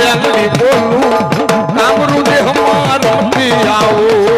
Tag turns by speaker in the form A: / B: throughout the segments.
A: મેલડી બોલું કામરું દે હમારું આવો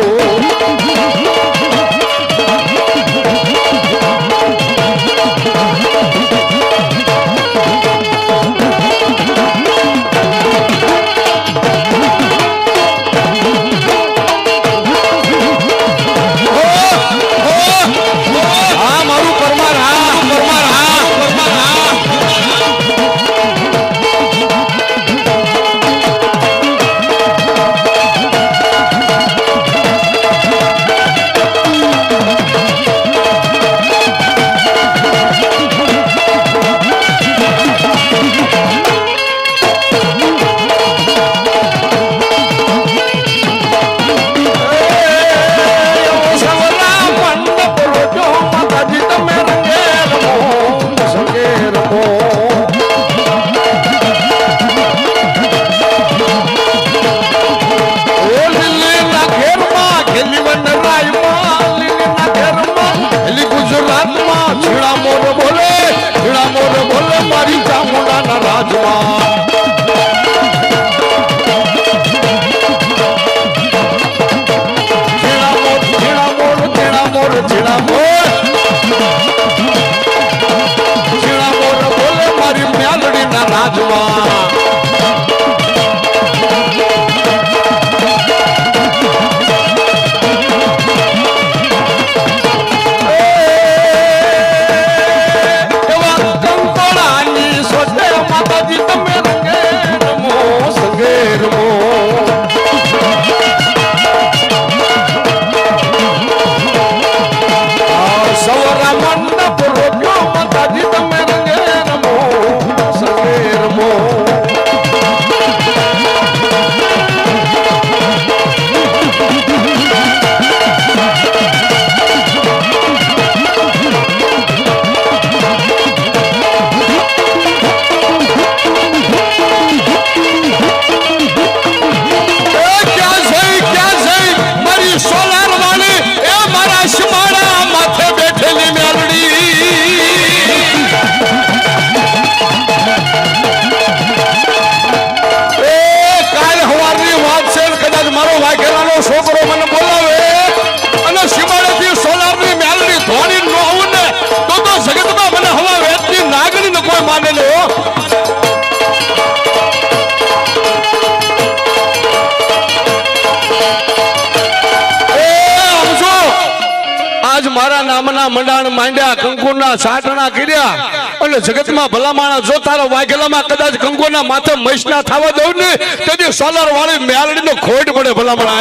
A: મારા નામના મંડાણ માંડ્યા કંકુના સાટણા કર્યા અને જગતમાં ભલામાણા જો તારો વાઘેલામાં કદાચ કંકુના માથે મૈસ ના થવા દઉં ને તેથી સોલર વાળી મેલડીનો ખોટ પડે ભલામણા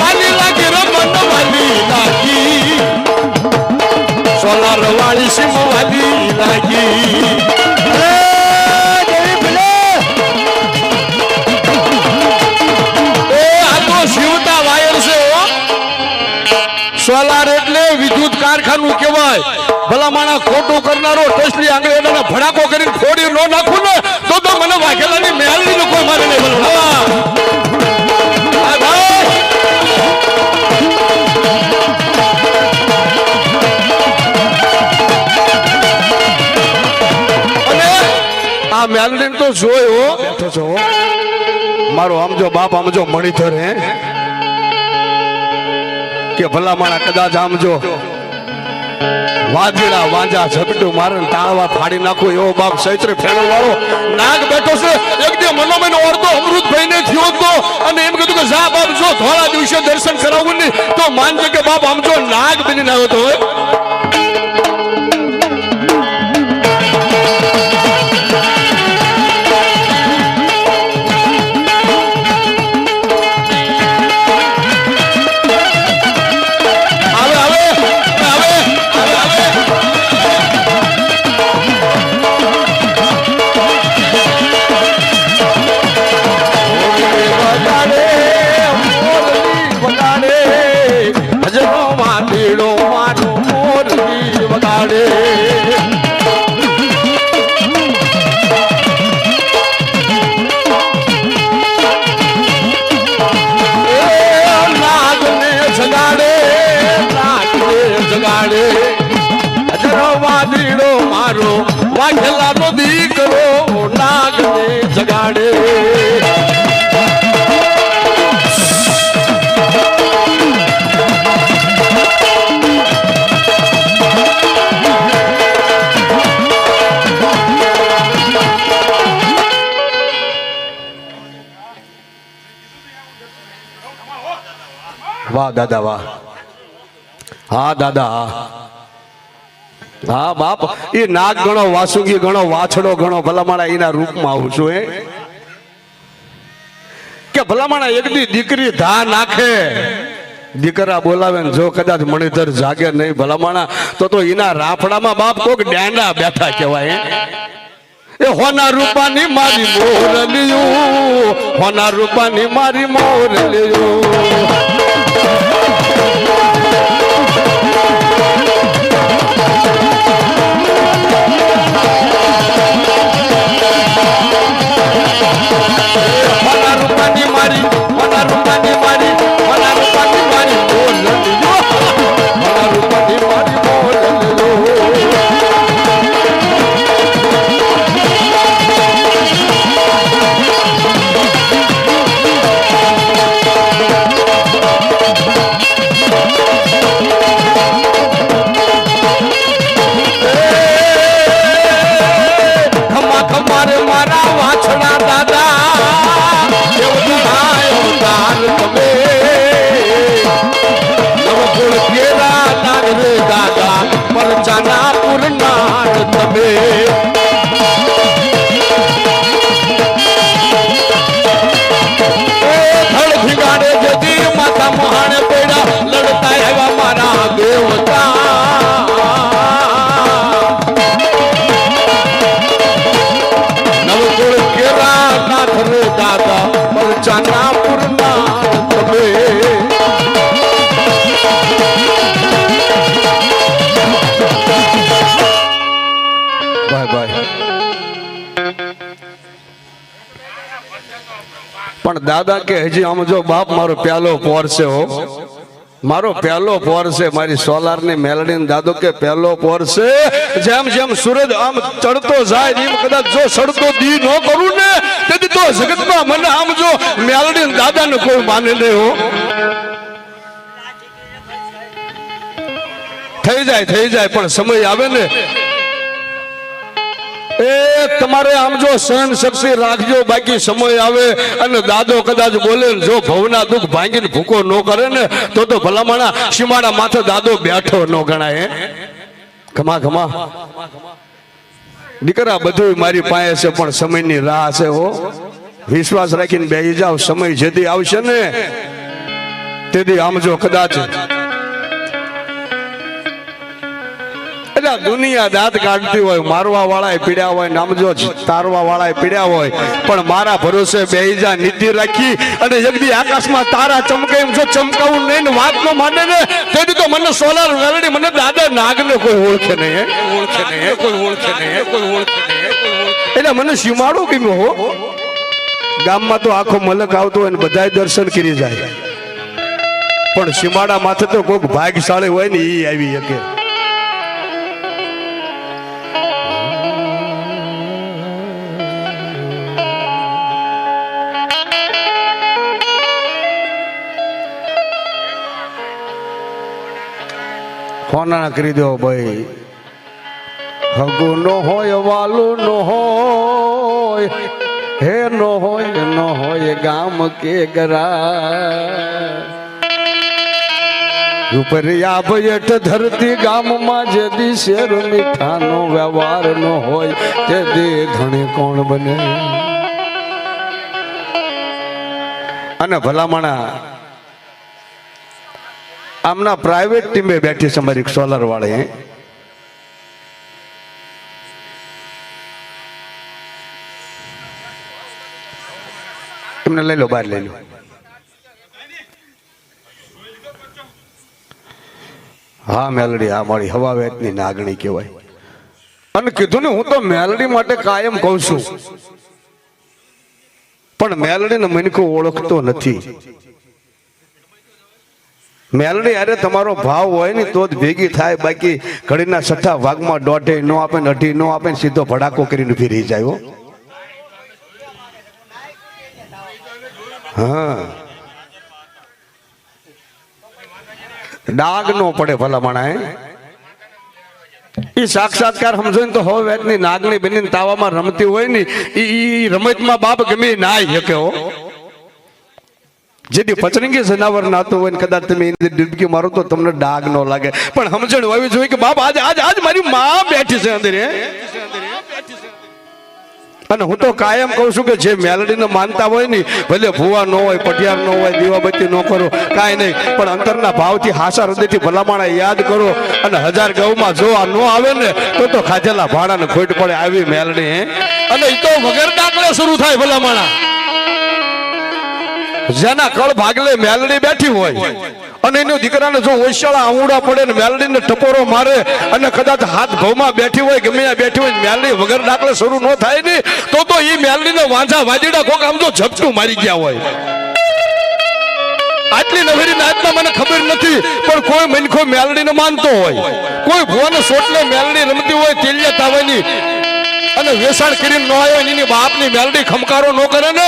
A: વાલી લાગી રમન વાલી લાગી સોલર વાળી સિમ વાલી લાગી સોલાર એટલે વિદ્યુત કારખાનું કહેવાય ભલામાણા ખોટું કરનારો ટેસ્ટલી આંગળીઓને ભડાકો કરીને ફોડી ન નાખું ને તો મને વાઘેલાની મેલડીનો કોઈ મારે નહીં અને આ મેલડીને તો જોયો બેઠો છો મારો આમજો બાપ આમજો મણિધર હે કે ભલામાણા કદાચ આમ જો વાજડા વાંજા ઝપટું મારે તાળવા ફાડી નાખો એવો બાપ ચૈત્ર ફેરવ વાળો નાગ બેઠો છે એક દે મનોમન ઓરતો અમૃતભાઈ ને થયો તો અને એમ કીધું કે જા બાપ જો ધોળા દિવસે દર્શન કરાવવું ને તો માનજે કે બાપ આમ જો નાગ બનીને આવ્યો તો ભજનો માં દીડો માનો મોર દીડો મારો વાઘેલાનો દીકરો નાગને જગાડે. વાહ દાદા વાહ. હા દાદા હા બાપ. એ નાગ ગણો, વાસુકી ગણો, વાછડો ગણો, ભલામણા એના રૂપમાં આવું છું કે ભલામણા એક દી દીકરી ધા નાખે, દીકરા બોલાવે ને જો કદાચ મણિધર જાગે નહીં ભલામણા તો એના રાફડામાં બાપ કોક ડેંડા બેઠા કહેવાય. એ હોના રૂપાની મારી મોરલિયું, હોના રૂપાની મારી મોરલિયું. પણ દાદા કે હજી આમ જો બાપ મારો પ્યાલો પોર છે હો, મારો પહેલો પોર છે, મારી સોલાર ની મેલડી દાદો કે પહેલો પોર છે. જેમ જેમ સૂરજ આમ ચડતો જાય એમ કદાચ જો સડતો દી ન કરું ને તેથી તો જગતમાં મને આમ જો મેલડી દાદા ને કોઈ માને નહીં હો. થઈ જાય પણ સમય આવે ને એ તમારે આમ જો સહન શક્તિ રાખજો, બાકી સમય આવે અને દાદો કદાચ બોલે જો ભવના દુઃખ ભાંગીને ભૂકો ન કરે ને તો ભલામણા સીમાડા માથે દાદો બેઠો ન ગણાય. ઘમા ઘમા દીકરા બધું મારી પાસે છે પણ સમયની રાહ છે હો. વિશ્વાસ રાખીને બેસી જાવ, સમય જેથી આવશે ને તેથી આમ જો કદાચ દુનિયા દાંત કાઢતી હોય, મારવા વાળા પીડ્યા હોય, નામજો તારવા વાળા પીડ્યા હોય, પણ મારા ભરોસે બેહી જા, નીતિ રાખી અને એકદી આકાશમાં તારા ચમકે એમ જો ચમકાવું નહીં ને વાત ન માને ને તેથી તો મને સોલાર વેલડી મને દાદા નાગને કોઈ ઓળખે નહીં, એટલે મને સીમાડો ગમ્યો હો. ગામમાં તો આખો મલક આવતો હોય ને બધા દર્શન કરી જાય, પણ સીમાડા માથે તો કોઈક ભાગ્યશાળી હોય ને એ આવી શકે. હોના કરી દો ભાઈ, હગુ નો હોય વાલું નો હોય, હે નો હોય ગામ કે ગરા ઉપરિયા ભયટ ધરતી ગામમાં જે દી શેર મીઠાનો વ્યવહાર નો હોય તે દી ધણી કોણ બને. અને ભલામણા આમના પ્રાઇવેટ ટીમે બેઠી છે મારી સોલર વાળી, એમને લઈ લો, બહાર લઈ લો. હા મેલડી, આ મારી હવા વેતની નાગણી કહેવાય. અને કીધું ને હું તો મેલડી માટે કાયમ કહું છું, પણ મેલડીને મનકો ઓળખતો નથી. મેલડી અરે તમારો ભાવ હોય ને તો જ ભેગી થાય, બાકી ઘડીના છઠ્ઠા ભાગમાં દોઢે નો આપે ને અઢી નો આપે ને સીધો ભડાકો કરીને ઉભી રહી જાય. હા, ડાગ નો પડે ભલા માણા. એ સાક્ષાત્કાર સમજો ને તો હવે વેતની નાગણી બની તાવામાં રમતી હોય ને એ રમતમાં બાપ ગમે ના શકે. હો, જેથી પચરંગી જનાવર નાતું હોય ને કદાચ તમે એની ડૂબકી મારો તો તમને ડાગ ન લાગે, પણ સમજણ હોવી જોઈએ કે બાપ આજ મારી માં બેઠી છે અંદર. અને હું તો કાયમ કહું છું કે જે મેલડીને માનતા હોય ને, ભલે ભુવા ન હોય, પટિયાર ન હોય, દીવાબત્તી ન કરો, કાંઈ નહીં, પણ અંતરના ભાવથી હાસા હૃદયથી ભલામણા યાદ કરો. અને 1000 ગૌમાં જો આ ન આવે ને તો ખાધેલા ભાડાને ખોટ પડે આવી મેલડી. અને એ તો વગર દાખલે શરૂ થાય ભલામણા. જેના કળ ભાગલે મેલડી બેઠી હોય અને એનો દીકરાને જો ઓશિયાળા આંગુડા પડે ને મેલડીને ટપોરો મારે અને કદાચ હાથ ભવમાં બેઠી હોય, ગમે ત્યાં બેઠી હોય, મેલડી વગર દાખલે શરૂ ન થાય ને તો એ મેલડીને વાંઝા વાજીડા કોક આમ તો ઝપટું મારી ગયા હોય. આટલી નવેરી નાતમાં મને ખબર નથી, પણ કોઈ મનખો મેલડીને માનતો હોય, કોઈ ભુવાને સોટલે મેલડી રમતી હોય તેલિયા તાવાની અને વેસાણ કરીને ન આવ્યો એની બાપની મેલડી ખમકારો ન કરે ને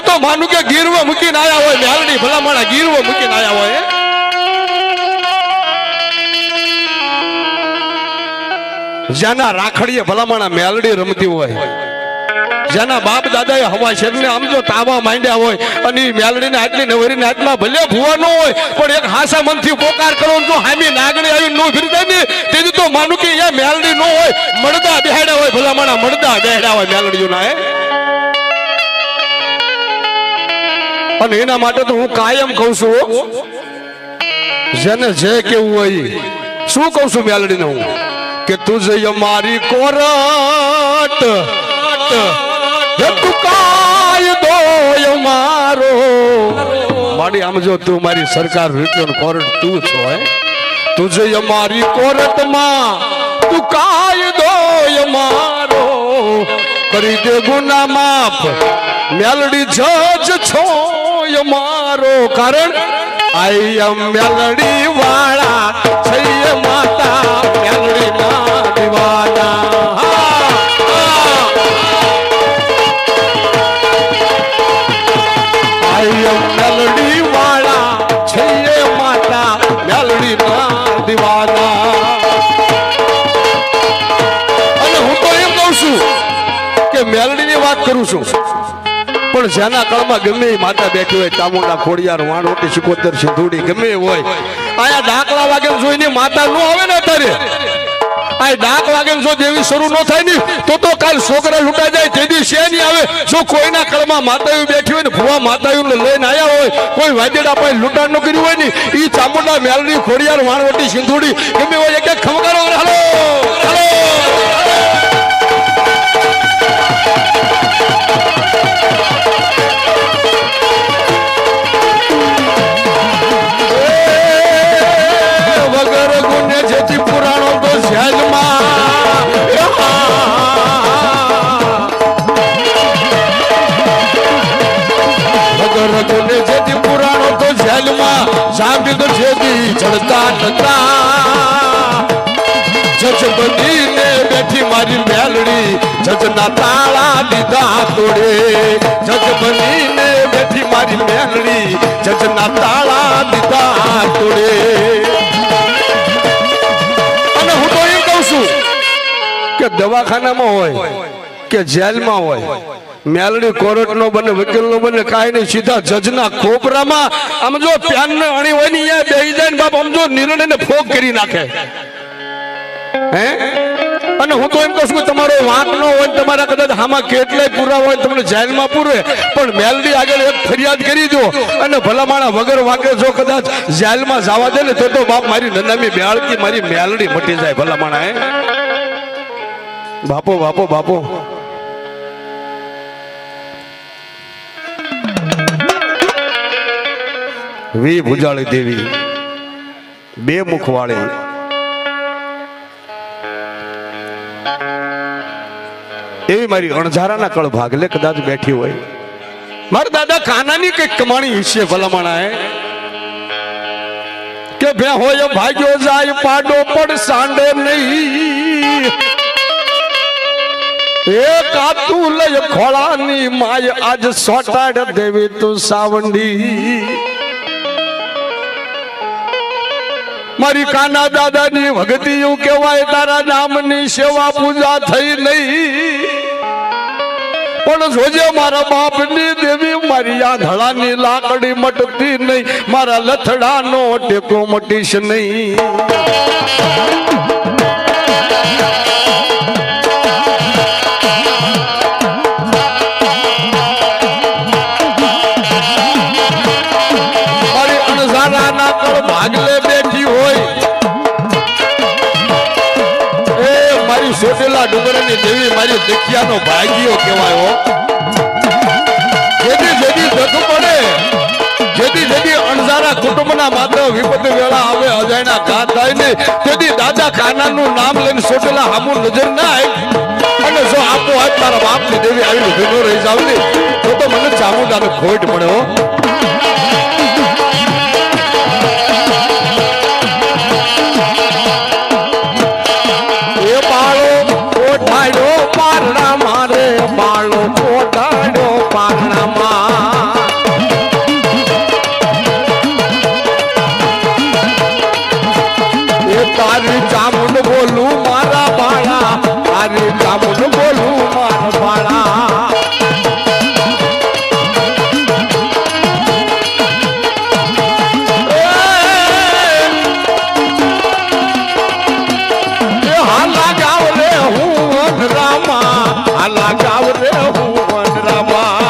A: તો માનું કે ગીરવે મૂકીને આયા હોય મેલડી. ભલામણા ગીરવે મૂકીને આયા હોય. જેના રાખડીએ ભલામણા મેલડી રમતી હોય, જેના બાપ દાદાએ હવા શેરને આમ જો તાવા માંડ્યા હોય અને મેલડીને આટલી નવરીને આટલા ભલે ભુવા ન હોય પણ એક હાસા મનથી પોકાર કરો જો હામી નાગણી આવી નો ફરી જાય ને તેથી તો માનું કે એ મેલડી ન હોય, મળદા બેહડા હોય. ભલામણા મળદા બેહડા હોય મેલડીઓના. અને એના માટે તો હું કાયમ કહું છું, જેને જે કેવું હોય શું કહું છું મેલડીને હું કે તુજે અમારી કોરટ મારો માડી આમ જો તું મારી સરકાર રૂપિયો કોર્ટ તું છો. તુજે અમારી કોર્ટ માં તું કાયદો અમારો કરી દે ગુના માફ મેલડી જજ છો અમારો. કારણ આઈ એમ મેલડી વાળા છે માતા મેલડી ના દીવાના. મેલડી વાળા છે માતા મેલડી ના દીવાના. અને હું તો એમ કહું છું કે મેલડી ની વાત કરું છું, પણ જેના કળમાં ગમે એ માતા બેઠી હોય, ચામુંડા, ખોડિયાર, વાણોટી, સિકોતર, સિંધુડી ગમે હોય, આયા ડાકલા વાગે જોઈને માતા નો આવે ને અત્યારે આ ડાક વાગે જો દેવી શરૂ ન થાય ને તો કાલ છોકરા લૂંટા જાય તેદી છે નહીં આવે. જો કોઈના કળમાં માતાઓ બેઠી હોય ને ભુવા માતાઓ લઈને આવ્યા હોય, કોઈ વાજેડા પાસે લૂંટાણ ન કર્યું હોય ને એ ચામુંડા, મેલડી, ખોડિયાર, વાણવટી, સિંધુડી ગમે હોય એક ખમકારો. હાલો હાલો વગર ગુને જેથી પુરાણો તો રઘુને જેથી પુરાણો તો જેલમાં સાંભળી તો જેથી ચડતા નતા. જજ બનીને બેઠી મારી મેલડી જજના તાળા દીધા તોડે. જજ બનીને બેઠી મારી મેલડી જજના તાળા દીધા તોડે. અને હું તો એમ કહું છું કે દવાખાનામાં હોય કે જેલમાં હોય મેલડી કોર્ટ નો બને, વકીલ નો બને, કાંઈ નહીં, સીધા જજના ખોપરામાં આમ જો પ્યાન ને અણી હોય ને અહીંયા બેહી જાય ને બાપ આમ જો નિર્ણય ને ફોક કરી નાખે. અને હું તો એમ કહું છું કે તમારો વાંક ન હોય, તમારા કદાચ આમાં કેટલાય પૂરા હોય તમને જેલમાં પૂરે, પણ મેલડી આગળ એક ફરિયાદ કરી દો અને ભલામાણા વગર વાંકે જો કદાચ જેલમાં જવા દે ને તો બાપ મારી નનામી બેહાડકી મારી મેલડી મટી જાય. ભલામાણા બાપો બાપો બાપો વી ભુજાળી દેવી બે મુખવાળી એવી મારી અણધારાના કળ ભાગલે કદાચ બેઠી હોય. મારા દાદા કાનાની કઈક કમાણી વિશે ભલામણા કે ભે હોય ભાગ્યો જાય પાડો પણ સાંડે નહીં એ કાતું લઈ ખોળાની માય આજ સોટાડ દેવી તું સાવંડી મારી કાના દાદાની ભક્તિ એવું કહેવાય તારા નામની સેવા પૂજા થઈ નહીં પણ જોજે મારા બાપની દેવી મારી આ ધડાની લાકડી મટતી નહીં મારા લથડાનો ટેકો મટીશ નહીં મારી અણસારાના કળ ભાગલે બેઠી હોય એ મારી સોટેલા ડુંગરની દેવી મારી દખિયાનો ભાગ્યો કહેવાય જેથી જેથી ધક પડે જેથી અણસારા કુટુંબના માત્ર વિપત્તિ વેળા આવે અજાયના ઘા થાય ને તેથી દાદા કાનાનું નામ લઈને સોટેલા હામું નજર ના આવી અને જો આપો આપ તારા બાપની દેવી આવી ભીનો રહી જાવ ને તો મને ચામુંડાને ખોટ પડે હો તારી ચામુંડ બોલું મારા બાળા તારી ચામુંડ બોલું મારા બાળા હાલા ગાવ રે હું વનરામા હાલા ગાવ રે હું વનરામા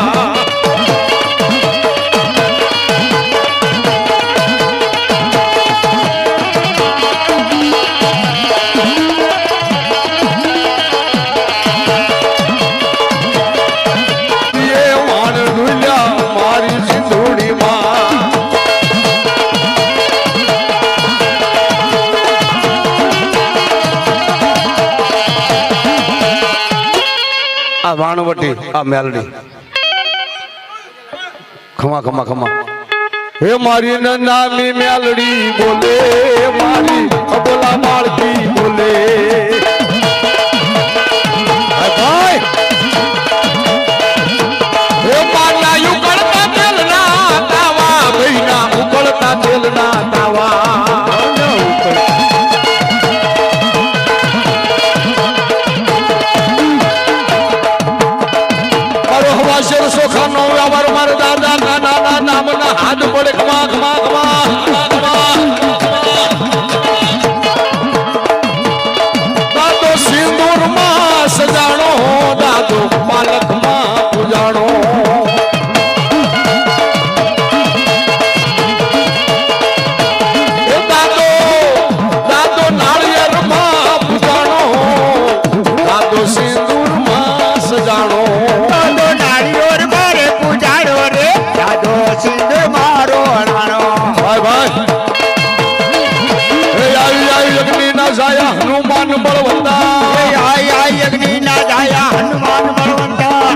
A: આ વાણવટી આ મેલડી ખમા ખમા ખમા હે મારી નામી મેલડી બોલે મારી અબોલા માળકી બોલે ભાઈ હે મારના ઉકળતા તેલના તાવા ભઈના ઉકળતા તેલના તાવા સોખાનો વ્યવહાર મારા દાદા કાના નામના હાથ પડે ખમા ખમા ખમા દાદો સિંદૂરમાં સજાણો દાદો પાલકમાં પૂજાણો દાદો નાળિયેરમાં પૂજાણો દાદો સિંદૂરમાં સજાણો સિંધુ મારો અણાણો ભાઈ ભાઈ અગ્નિ ના જાયા હનુમાન બળવંતા અગ્નિ ના જાયા હનુમાન બળવંતા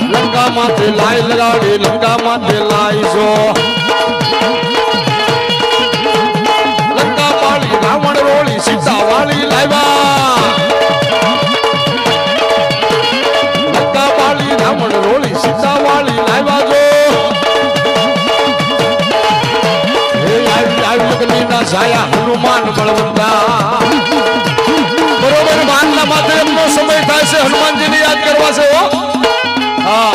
A: લંકા માથે લાઈ લગાડી લંકા માથે લાઈ જો લંકા પાળી રાવણ રોળી સીતા વાળી લાવ્યા લંકા પાળી રાવણ રોળી સીતા વાળી લાવ્યા જો હે આવી અગ્નિ ના જાયા હનુમાન બળવંતા બરોબર માનના માથે એમનો સમય થાય છે હનુમાનજીને યાદ કરવા છે હો હા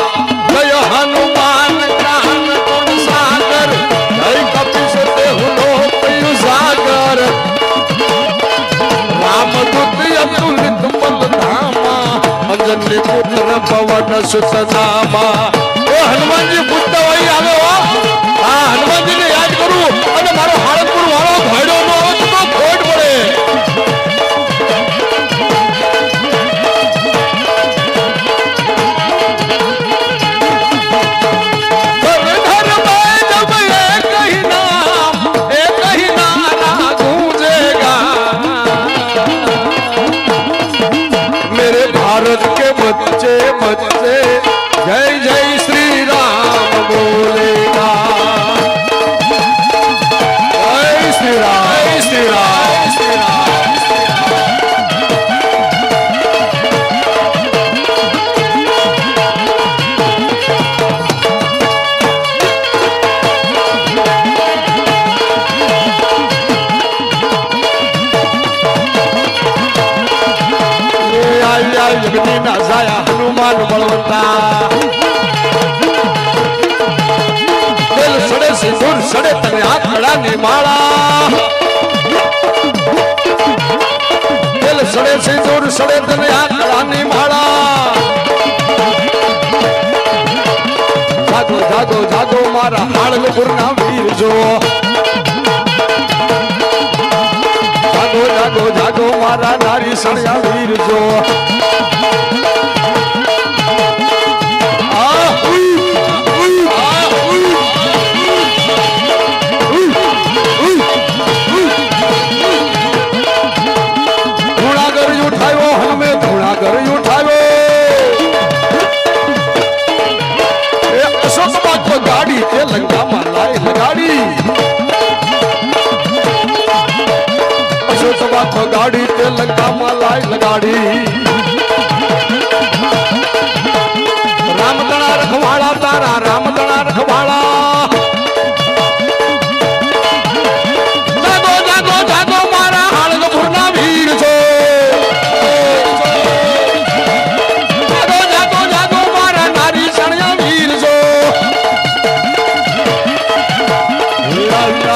A: જય હનુમાન જ્ઞાન ગુણ સાગર જય કપીશ દેહુનો પયુ સાગર રામદૂત અતુલિત બલ ધામા અંજની પુત્ર પવન સુત નામા એ હનુમાનજી પૂછતા હોય આવે હો હા હનુમાનજીને યાદ કરું અને મારો હાળકપુર વાળો ભાડ્યો નો તો ખોટ પડે भारत के बच्चे અગ્નિ ના જાયા હનુમાન બળવંતા તેલ સડે સિંદૂર સડે તને આ કળાની માળા તેલ સડે સિંદૂર સડે તને આ કળાની માળા જાગો જાગો જાગો મારા હાળગપુરના વીર જો જાગો જાગો જાગો મારા નારી સણિયા વીર જો ધૂળાગર ઉઠાવ્યો હમે ધૂળાગર ઉઠાવ્યો એ અશોક બાગ ગાડી તે લંકામાં લાઈ લગાડી ગાડી તે લંકામાં લાઈ લગાડી રામદણા રખવાળા તારા રામદણા રખવાળા જાગો જાગો જાગો મારા હાળગપુરના વીર છો જાગો જાગો જાગો મારા નારી સણિયા વીર છો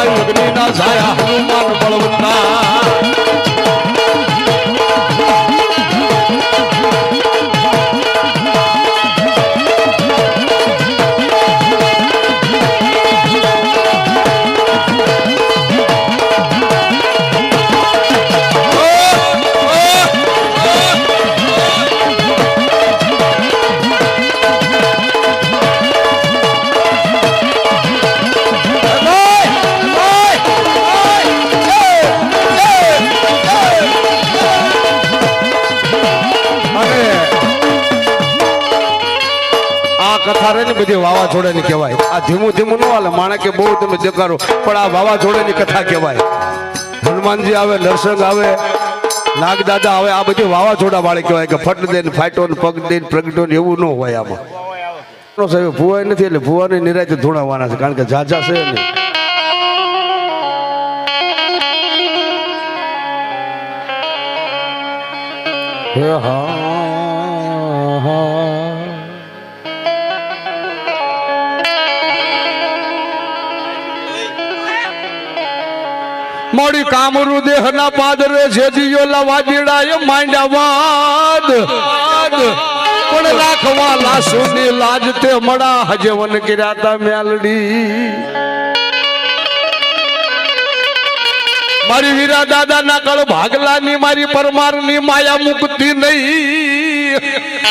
A: અગ્નિના છાયા હનુમાન બળવંતા કથા રે ને બધી વાવાઝોડા ની કહેવાય આ ધીમું ધીમું ન હાલે માણે કે બહુ તમે દેખાડો પણ આ વાવાઝોડા ની કથા કહેવાય હનુમાનજી આવે નરસિંહ આવે નાગદાદા આવે આ બધી વાવાઝોડા વાળી કહેવાય કે ફટ દે ફાટો ને પગ દે પ્રગટો ને એવું ન હોય આમાં સાહેબ ભુવાય નથી એટલે ભુવાની નિરાતે ધૂણાવાના છે કારણ કે ઝાઝા છે ને મોડી કામરૂ દેહ ના પાદરે જેજીયો લવાજીડાય માંડ્યા વાદ પણ રાખવા લાસુની લાજ તે મળા હજવન કર્યા તા મેલડી મારી વીરા દાદા ના કળ ભાગલાની મારી પરમાર ની માયા મુક્તિ નહીં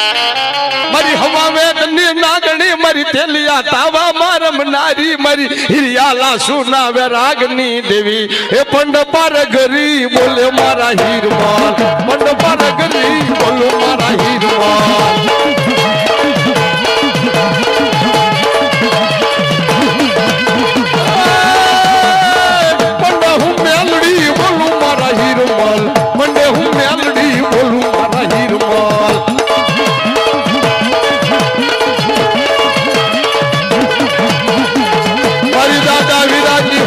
A: મારી હવા વેગની નાગણી મારી તેલિયા તાવા મારમ નારી મારી હિરિયાલા સુના વેરાગની દેવી એ પંડ પાર ગરી બોલે મારા હીરમાલ પંડ પાર ગરી બોલો મારા હીરમાલ પંડ હું મેલડી બોલું મારા હીરમાલ પંડે હું મેલડી બોલું મારા હીરમાલ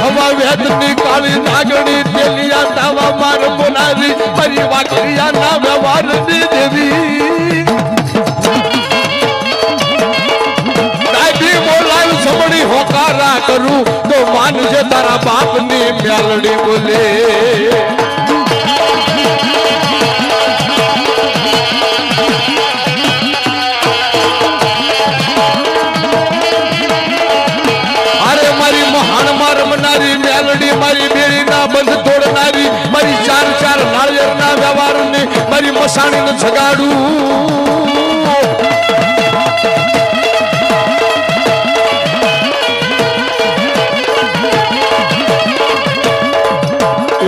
A: હવા વેદની કાળી નાગણી તેલિયા તાવા માર બોલાવી મારી વાકરિયા ના વ્યવહારની દેવી દાદી બોલાવી સમણી હોકારા કરું તો માનજે તારા બાપની મેલડી બોલે રમનારી મેલડી મારી બેડી ના બંધ તોડનારી મારી ચાર ચાર નાળિયેર ના વ્યવહાર ને મારી મસાણી ને જગાડું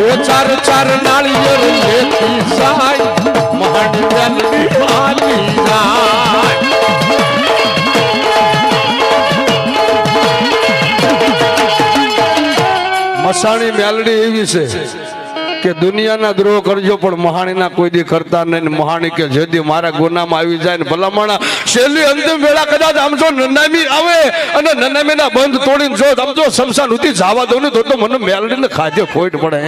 A: એ ચાર ચાર નાળિયેર લેતી જાય મહાની મેલડી માની જાય મસાણી મેલડી એવી છે કે દુનિયાના દ્રોહ કરજો પણ મહાણીના કોઈ દી કરતા નહીં મહાણી કે જેદી મારા ગુનામાં આવી જાય ને ભલામણા છેલ્લી અંતિમ વેળા કદાચ આમ જો નનામી આવે અને નનામીના બંધ તોડીને જો આમ જો શમશાન ઉતી જવા દઉં ને તો મને મેલડીને ખાધે ખોટ પડે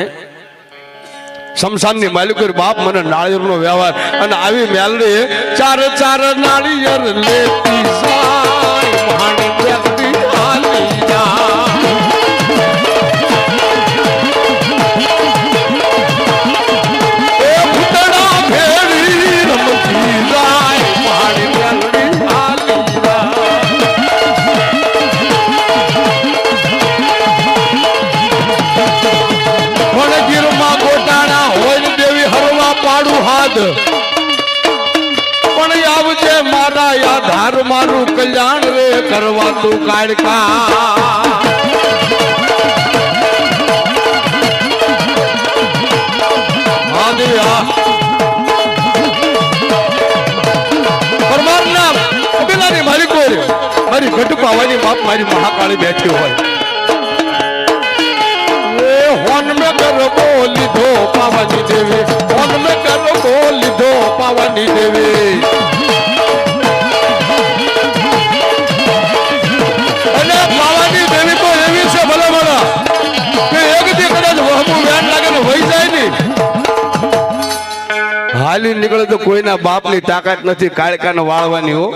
A: શમશાનની માલિકો બાપ મને નાળિયેરનો વ્યવહાર અને આવી મેલડી ચાર ચાર નાળિયેર લેતી જાય માણી વ્યક્તિ હાલી જાય એ ભૂતડા ભેળી રમતી જાય માણી વ્યક્તિ હાલી જાય ગીરમાં ગોટાણા હોય દેવી હરવા પાડું હાથ પણ આવજે મારા યાધાર મારું કલ્યાણ રે કરવા તું કાઢકા પરમારના કબીલાની માલિકો મારી ઘટ પાવાની બાપ મારી મહાકાળી બેઠી હોય હોન में करबो લીધો પાવાની દેવી હોન में करबो લીધો પાવાની દેવી અને પાવાની દેવી તો એવી છે ભલે ભલા કે એક દી કદાચ વહમું વેણ લાગે ને વહી જાય ને હાલી નીકળે તો કોઈના બાપની તાકાત નથી કાળકાને વાળવાની હો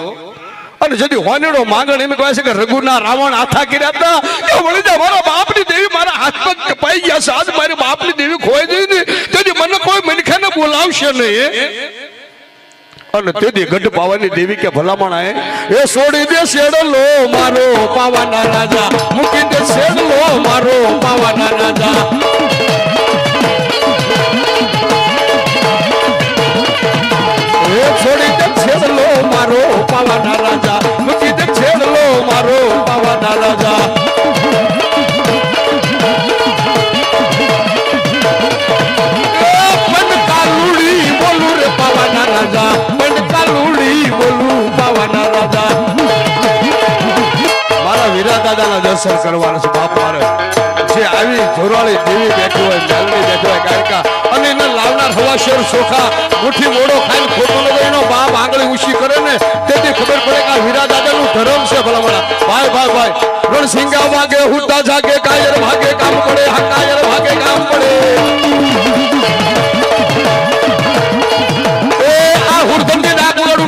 A: અને જદી હોનેડો માંગણ એમ કહે છે કે રઘુના રાવણ આથા કર્યા હતા કે વળી જા મારા બાપની દેવી મારા હાથમાં કપાઈ ગયા છે આજ મારી બાપની દેવી ખોઈ ગઈ ને તેથી મને કોઈ મનખાને બોલાવશે નહીં અને તેથી ગઢ પાવાની દેવી કે ભલામણ આય એ છોડી દે શેડલો મારો પાવાના રાજા મૂકી દે શેડલો મારો પાવાના રાજા એ છોડી દે શેડલો મારો પાવાના રાજા મૂકી દે શેડલો મારો પાવાના રાજા દર્શન કરવાના છે બાપ મારે જે આવી જોરાળી દેવી બેઠી હોય મેલડી બેઠી હોય કાયકા અને એને લાવનાર હવા શેર સોખા મુઠ્ઠી મોડો ખાઈને ખોટો લગાવીનો બાપ આંગળી ઊંચી કરે ને તેથી ખબર પડે કે આ વીરા દાદાનું ધર્મ છે ભલામણા ભાઈ ભાઈ ભાઈ રણસિંગા વાગે હુટા જાગે કાયર ભાગે કામ પડે હા કાયર ભાગે કામ પડે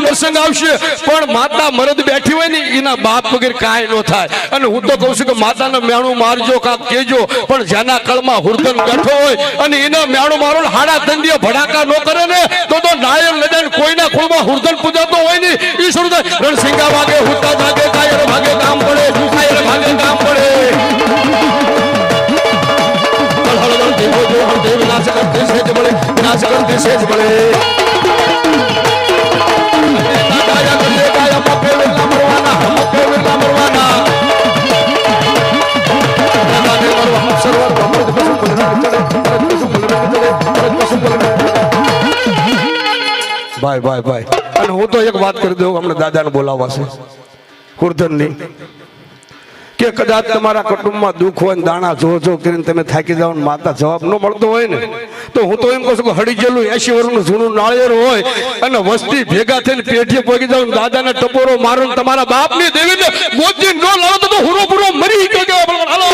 A: નરસંગ આવશે પણ માતા મરદ બેઠી હોય ને એના બાપ વગેરે કાંઈ ન થાય અને હું તો કહું છું કે માતાને મેણું મારજો કાંક કેજો પણ જેના કળમાં હુરદન બેઠો હોય અને એના મેણું મારો હાડા તંદીએ ભડાકા ન કરે ને તો નાયર લજાને કોઈના ખોળમાં હુરદન પૂજાતો હોય ને એ શું થાય રણસિંગા વાગે હુતા જાગે કાયર ભાગે કામ પડે કાયર ભાગે કામ પડે દેવ નાશ કરતે સેજ મળે નાશ કરતે સેજ મળે ભાઈ ભાઈ ભાઈ અને હું તો એક વાત કરી દઉં હમણાં દાદાને બોલાવવા છે કુરધનની કે કદાચ તમારા કુટુંબમાં દુઃખ હોય ને દાણા જો કરીને તમે થાકી જાવ માતા જવાબ ન મળતો હોય ને તો હું તો એમ કહું છું કે હડી ગયેલું 80 વર્ષનું જૂનું નાળિયેર હોય અને વસ્તી ભેગા થઈને પેઠીએ પહોંચી જાવ દાદાને ટપોરો મારો તમારા બાપની દેવીને મોતી ન લાવો તો હુરો પૂરો મરી ગયો હાલો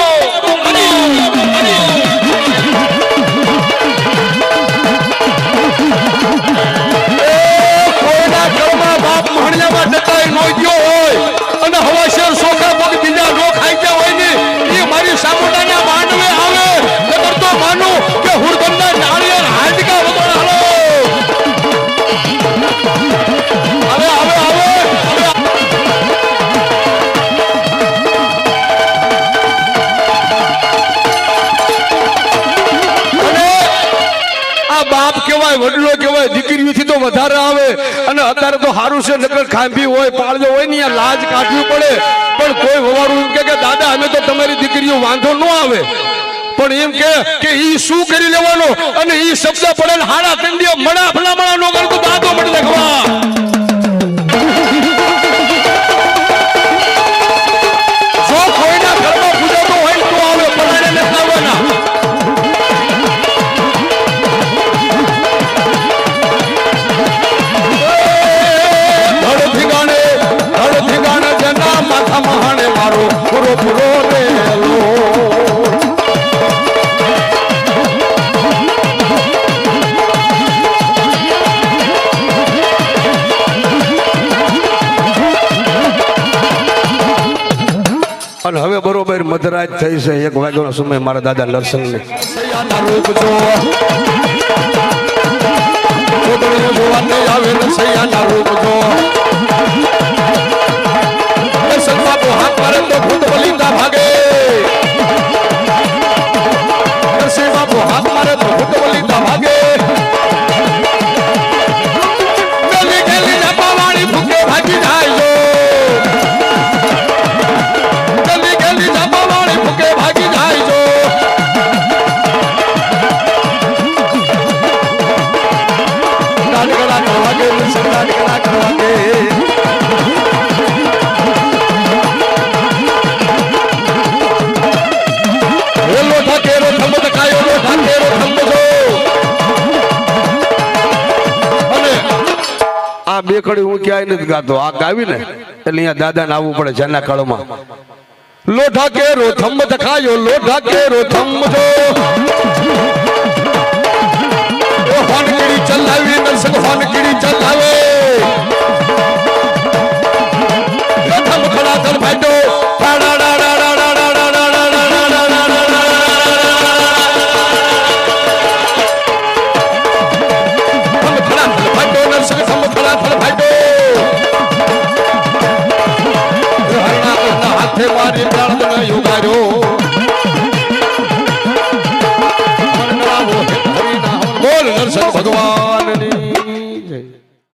A: કોઈના ઘરમાં બાપ મહણિયામાં ડટાઈ ન ગયો હોય અને હવા શેર સોખા પગ બીજા નો ખાઈ ગયા હોય ને એ મારી સામોડાના માંડવે આવે નકર તો માનું કે હુરદનના નાળિયેર હાડકા વગર હાલો હવે બાપ કેવાય વડલો કેવાય દીકરીઓથી તો વધારે આવે અને અત્યારે તો હારું છે નકર ખાંભી હોય પાળજો હોય ને લાજ કાઢવી પડે પણ કોઈ વવારું એમ કે દાદા અમે તો તમારી દીકરીઓ વાંધો ન આવે પણ એમ કે ઈ શું કરી લેવાનો અને ઈ શબ્દ પડેલ હાડા તંડીએ મણા ભલા નો કરતો દાદો મળી દેખવા જો કોઈના ઘરમાં પૂજાતો હોય તો આવે પડાને નથી આવવાના માથા મહાણે મારો પૂરો પૂરો રેલો થઈ છે 1 વાગ્યાનો સમય મારા દાદા નરસિંહને સૈયાના રૂપ જો છોકરીઓ જોવાને આવે ને સૈયાના રૂપ જો દર્શન બાપુ હાથ મારે તો ભૂત બલિંદા ભાગે દર્શન બાપુ હાથ મારે તો ભૂત બલિંદા ભાગે ગલી ગલી જપાવાળી ભૂકે ભાગી જાય ભાગી જાય જો દાડગડા કરવાગે દાડગડા કરવાગે હેલો ઠાકેરો થંભ દકાયો લો ઠાકેરો થંભ જો અને આ બે કડી હું ક્યાંય નથી ગાતો આ ગાવી ને એટલે અહીંયા દાદાને આવવું પડે જેના કાળમાં લોઢા કેરો થંભ દખાયો લોઢા કેરો થંભ જો ઓ હોનકીડી ચલાવી નરસંગ હોનકીડી ચલાવે થંભ ખડા થલ ભાડો ડાડા ડાડા ડાડા ડાડા થંભ ખડા થલ ભાડો નરસંગ થંભ ખડા થલ ભાડો હાથે મારી પ્રાણ યોગારો